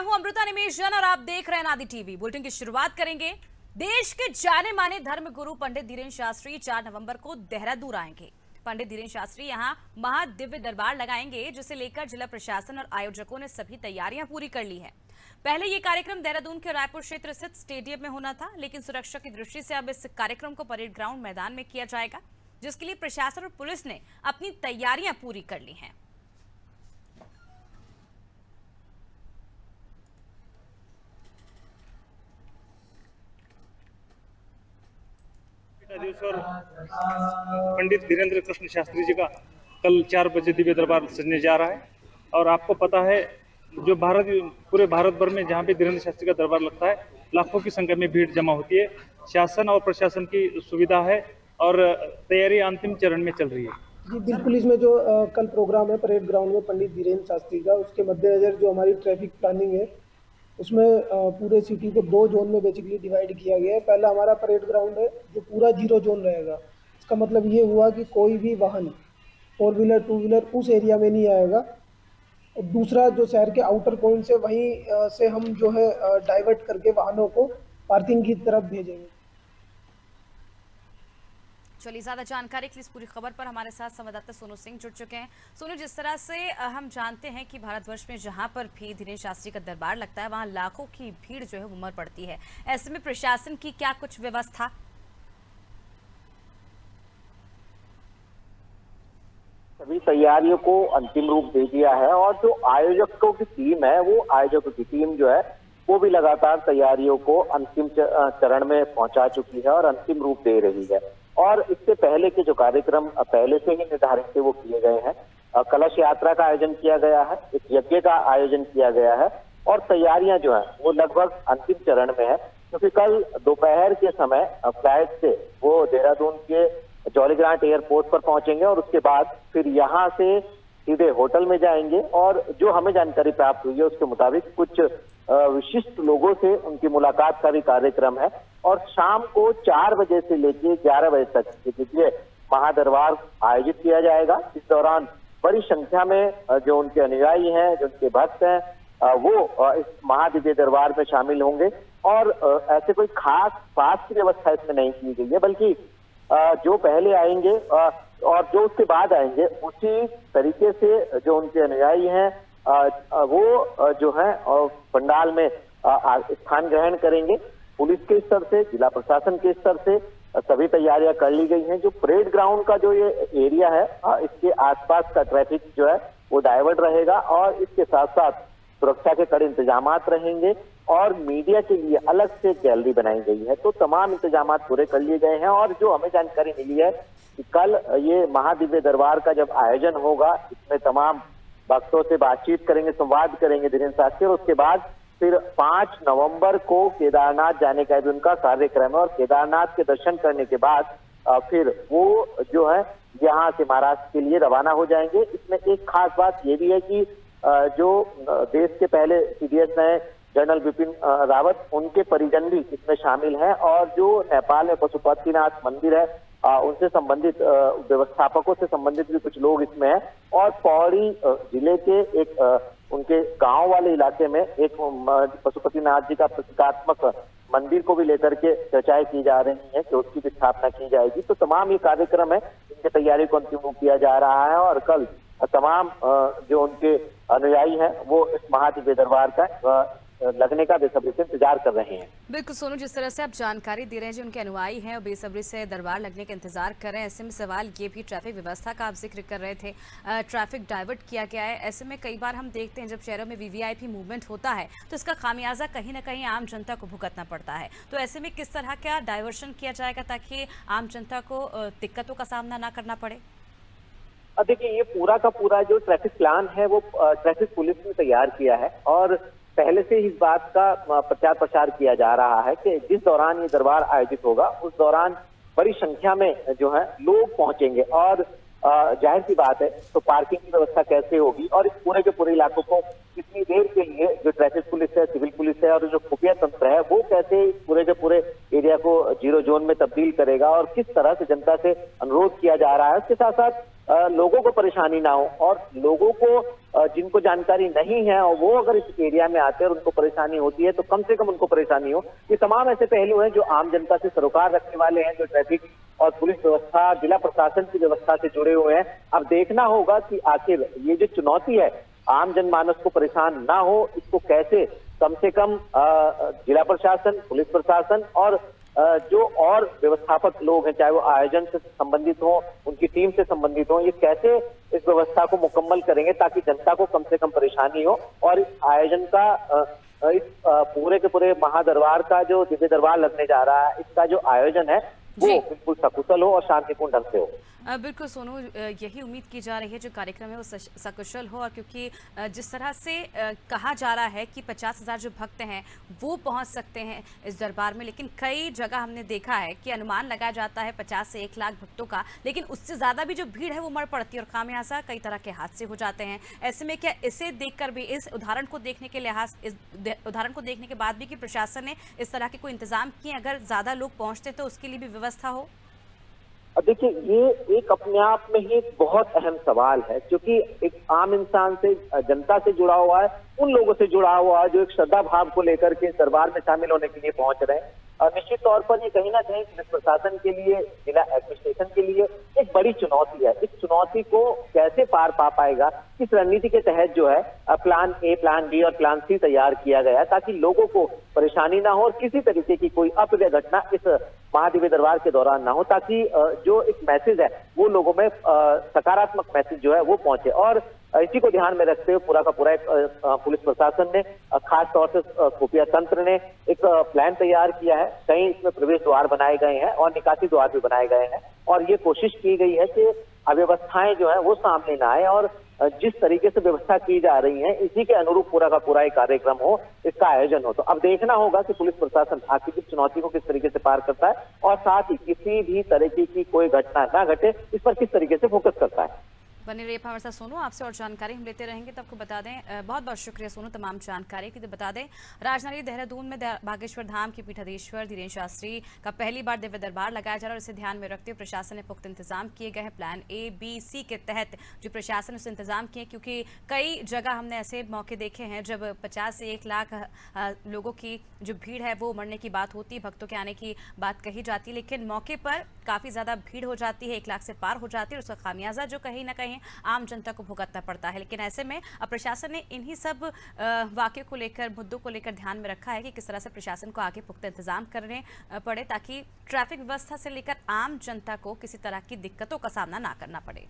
हूं अमृता निमेशन और आप देख रहे हैं नादी टीवी। बुलेटिन की शुरुआत करेंगे। देश के जाने माने धर्म गुरु पंडित धीरेन्द्र शास्त्री 4 नवंबर को देहरादून आएंगे। पंडित धीरेन्द्र शास्त्री यहां महादिव्य दरबार लगाएंगे, जिसे लेकर जिला प्रशासन और आयोजकों ने सभी तैयारियां पूरी कर ली है। पहले ये कार्यक्रम देहरादून के रायपुर क्षेत्र स्थित स्टेडियम में होना था, लेकिन सुरक्षा की दृष्टि से अब इस कार्यक्रम को परेड ग्राउंड मैदान में किया जाएगा, जिसके लिए प्रशासन और पुलिस ने अपनी तैयारियां पूरी कर ली हैं। और पंडित धीरेन्द्र कृष्ण शास्त्री जी का कल 4 बजे दिव्य दरबार सजने जा रहा है। और आपको पता है, जो पूरे भारत भर में जहाँ भी धीरेन्द्र शास्त्री का दरबार लगता है, लाखों की संख्या में भीड़ जमा होती है। शासन और प्रशासन की सुविधा है और तैयारी अंतिम चरण में चल रही है। जी, दिल्ली पुलिस में जो कल प्रोग्राम है परेड ग्राउंड में पंडित धीरेन्द्र शास्त्री का, उसके मद्देनजर जो हमारी ट्रैफिक प्लानिंग है उसमें पूरे सिटी को 2 जोन में बेसिकली डिवाइड किया गया है। पहला हमारा परेड ग्राउंड है जो पूरा 0 जोन रहेगा। इसका मतलब ये हुआ कि कोई भी वाहन 4 व्हीलर 2 व्हीलर उस एरिया में नहीं आएगा। और दूसरा जो शहर के आउटर पॉइंट से वहीं से हम जो है डाइवर्ट करके वाहनों को पार्किंग की तरफ भेजेंगे। चलिए, ज्यादा जानकारी के लिए इस पूरी खबर पर हमारे साथ संवाददाता सोनू सिंह जुड़ चुके हैं। सोनू, जिस तरह से हम जानते हैं कि भारतवर्ष में जहां पर भी धीरेन्द्र शास्त्री का दरबार लगता है, वहां लाखों की भीड़ जो है उमड़ पड़ती है। ऐसे में प्रशासन की क्या कुछ व्यवस्था? सभी तैयारियों को अंतिम रूप दे दिया है और जो आयोजकों की टीम है, वो आयोजकों की टीम जो है वो भी लगातार तैयारियों को अंतिम चरण में पहुंचा चुकी है और अंतिम रूप दे रही है। और इससे पहले के जो कार्यक्रम पहले से ही निर्धारित थे वो किए गए हैं। कलश यात्रा का आयोजन किया गया है, एक यज्ञ का आयोजन किया गया है और तैयारियां जो है वो लगभग अंतिम चरण में है, क्योंकि कल दोपहर के समय फ्लाइट से वो देहरादून के जौलीग्रांट एयरपोर्ट पर पहुंचेंगे और उसके बाद फिर यहाँ से सीधे होटल में जाएंगे। और जो हमें जानकारी प्राप्त हुई है उसके मुताबिक कुछ विशिष्ट लोगों से उनकी मुलाकात का भी कार्यक्रम है। और शाम को 4 बजे से लेकर 11 बजे तक देखिए महादरबार आयोजित किया जाएगा। इस दौरान बड़ी संख्या में जो उनके अनुयायी हैं, जो उनके भक्त हैं, वो इस महादिव्य दरबार में शामिल होंगे। और ऐसे कोई खास पास की व्यवस्था इसमें नहीं की गई है, बल्कि जो पहले आएंगे और जो उसके बाद आएंगे उसी तरीके से जो उनके अनुयायी हैं वो जो है पंडाल में स्थान ग्रहण करेंगे। पुलिस के स्तर से, जिला प्रशासन के स्तर से सभी तैयारियां कर ली गई हैं। जो परेड ग्राउंड का जो ये एरिया है, इसके आसपास का ट्रैफिक जो है वो डाइवर्ट रहेगा और इसके साथ साथ सुरक्षा के कड़े इंतजामात रहेंगे और मीडिया के लिए अलग से गैलरी बनाई गई है। तो तमाम इंतजामात पूरे कर लिए गए हैं। और जो हमें जानकारी मिली है कि कल ये महादिव्य दरबार का जब आयोजन होगा, इसमें तमाम भक्तों से बातचीत करेंगे, संवाद करेंगे धीरेन्द्र शास्त्री, और उसके बाद फिर 5 नवंबर को केदारनाथ जाने का भी उनका कार्यक्रम है। और केदारनाथ के दर्शन करने के बाद फिर वो जो है यहाँ से महाराष्ट्र के लिए रवाना हो जाएंगे। इसमें एक खास बात ये भी है कि जो देश के पहले CDS रहे जनरल बिपिन रावत, उनके परिजन भी इसमें शामिल हैं। और जो नेपाल में पशुपतिनाथ मंदिर है, उनसे संबंधित व्यवस्थापकों से संबंधित भी कुछ लोग इसमें हैं। और पौड़ी जिले के एक उनके गांव वाले इलाके में एक पशुपतिनाथ जी का प्रतीकात्मक मंदिर को भी लेकर के चर्चाएं की जा रही हैं कि उसकी भी स्थापना की जाएगी। तो तमाम ये कार्यक्रम है, इनकी तैयारी को अंतिम रूप दिया जा रहा है और कल तमाम जो उनके अनुयायी हैं वो इस महादिव्य दरबार का लगने का बेसब्री से इंतजार कर रहे हैं। बिल्कुल सोनू, जिस तरह से आप जानकारी दे रहे हैं, जो उनके अनुयायी हैं और बेसब्री से दरबार लगने का इंतजार कर रहे हैं, ऐसे में सवाल ये भी ट्रैफिक व्यवस्था का आप जिक्र कर रहे थे, ट्रैफिक डाइवर्ट किया गया है। ऐसे में कई बार हम देखते हैं जब शहरों में VVIP मूवमेंट होता है तो इसका खामियाजा कहीं ना कहीं आम जनता को भुगतना पड़ता है। तो ऐसे में किस तरह का डाइवर्शन किया जाएगा ताकि आम जनता को दिक्कतों का सामना ना करना पड़े? देखिए, ये पूरा का पूरा जो ट्रैफिक प्लान है वो ट्रैफिक पुलिस ने तैयार किया है और पहले से इस बात का प्रचार प्रसार किया जा रहा है कि जिस दौरान ये दरबार आयोजित होगा उस दौरान बड़ी संख्या में जो है लोग पहुंचेंगे। और जाहिर सी बात है, तो पार्किंग की व्यवस्था कैसे होगी और इस पूरे के पूरे इलाकों को कितनी देर के लिए जो ट्रैफिक पुलिस है, सिविल पुलिस है और जो खुफिया तंत्र है वो कैसे इस पूरे के पूरे एरिया को 0 जोन में तब्दील करेगा और किस तरह से जनता से अनुरोध किया जा रहा है। इसके साथ साथ लोगों को परेशानी ना हो और लोगों को जिनको जानकारी नहीं है और वो अगर इस एरिया में आते हैं और उनको परेशानी होती है तो कम से कम उनको परेशानी हो। ये तमाम ऐसे पहलू हैं जो आम जनता से सरोकार रखने वाले हैं, जो ट्रैफिक और पुलिस व्यवस्था, जिला प्रशासन की व्यवस्था से जुड़े हुए हैं। अब देखना होगा कि आखिर ये जो चुनौती है आम जनमानस को परेशान ना हो, इसको कैसे कम से कम जिला प्रशासन, पुलिस प्रशासन और जो और व्यवस्थापक लोग हैं, चाहे वो आयोजन से संबंधित हो, उनकी टीम से संबंधित हो, ये कैसे इस व्यवस्था को मुकम्मल करेंगे ताकि जनता को कम से कम परेशानी हो और इस आयोजन का इस पूरे के पूरे महादरबार का जो दिव्य दरबार लगने जा रहा है, इसका जो आयोजन है वो बिल्कुल सकुशल हो और शांतिपूर्ण ढंग से हो। बिल्कुल सोनू, यही उम्मीद की जा रही है जो कार्यक्रम है वो सकुशल हो, और क्योंकि जिस तरह से कहा जा रहा है कि 50,000 जो भक्त हैं वो पहुंच सकते हैं इस दरबार में, लेकिन कई जगह हमने देखा है कि अनुमान लगाया जाता है 50 से 1 लाख भक्तों का, लेकिन उससे ज़्यादा भी जो भीड़ है वो मर पड़ती है और खामियाजा कई तरह के हादसे हो जाते हैं। ऐसे में क्या इसे देखकर भी, इस उदाहरण को देखने के लिहाज, इस उदाहरण को देखने के बाद भी कि प्रशासन ने इस तरह के कोई इंतजाम किए, अगर ज़्यादा लोग पहुँचते तो उसके लिए भी व्यवस्था हो? देखिए, ये एक अपने आप में ही एक बहुत अहम सवाल है, क्योंकि एक आम इंसान से, जनता से जुड़ा हुआ है, उन लोगों से जुड़ा हुआ है जो एक श्रद्धा भाव को लेकर के दरबार में शामिल होने के लिए पहुंच रहे हैं। और निश्चित तौर पर ये कहीं ना कहीं पुलिस प्रशासन के लिए, जिला एडमिनिस्ट्रेशन के लिए एक बड़ी चुनौती है। इस चुनौती को कैसे पार पा पाएगा, इस रणनीति के तहत जो है प्लान ए, प्लान बी और प्लान सी तैयार किया गया है ताकि लोगों को परेशानी ना हो और किसी तरीके की कोई अप्रिय घटना इस महादिव्य दरबार के दौरान ना हो, ताकि जो एक मैसेज है वो लोगों में सकारात्मक मैसेज जो है वो पहुंचे। और इसी को ध्यान में रखते हुए पूरा का पूरा एक पुलिस प्रशासन ने, खास तौर से खुफिया तंत्र ने एक प्लान तैयार किया है। कई इसमें प्रवेश द्वार बनाए गए हैं और निकासी द्वार भी बनाए गए हैं और ये कोशिश की गई है कि अव्यवस्थाएं जो है वो सामने ना आए और जिस तरीके से व्यवस्था की जा रही है इसी के अनुरूप पूरा का पूरा एक कार्यक्रम हो, इसका आयोजन हो। तो अब देखना होगा कि पुलिस प्रशासन आखिर इस चुनौती को किस तरीके से पार करता है और साथ ही किसी भी तरीके की कोई घटना ना घटे, इस पर किस तरीके से फोकस करता है। बने रहिए हमारे साथ सोनू, आपसे और जानकारी हम लेते रहेंगे। तो आपको बता दें, बहुत बहुत शुक्रिया सोनू तमाम जानकारी की। तो बता दें, राजधानी देहरादून में बागेश्वर धाम के पीठाधीश्वर धीरेन्द्र शास्त्री का पहली बार दिव्य दरबार लगाया जा रहा है और इसे ध्यान में रखते हुए प्रशासन ने पुख्ता इंतजाम किए गए हैं। प्लान ए, बी, सी के तहत जो प्रशासन उसे इंतजाम किए, क्योंकि कई जगह हमने ऐसे मौके देखे हैं जब 50 से 1 लाख लोगों की जो भीड़ है वो उमड़ने की बात होती है, भक्तों के आने की बात कही जाती है, लेकिन मौके पर काफ़ी ज़्यादा भीड़ हो जाती है, 1 लाख से पार हो जाती है और उसका खामियाजा जो कहीं ना कहीं आम जनता को भुगतना पड़ता है। लेकिन ऐसे में अब प्रशासन ने इन्हीं सब वाक़े को लेकर, मुद्दों को लेकर ध्यान में रखा है कि किस तरह से प्रशासन को आगे पुख्ता इंतजाम करने पड़े ताकि ट्रैफिक व्यवस्था से लेकर आम जनता को किसी तरह की दिक्कतों का सामना ना करना पड़े।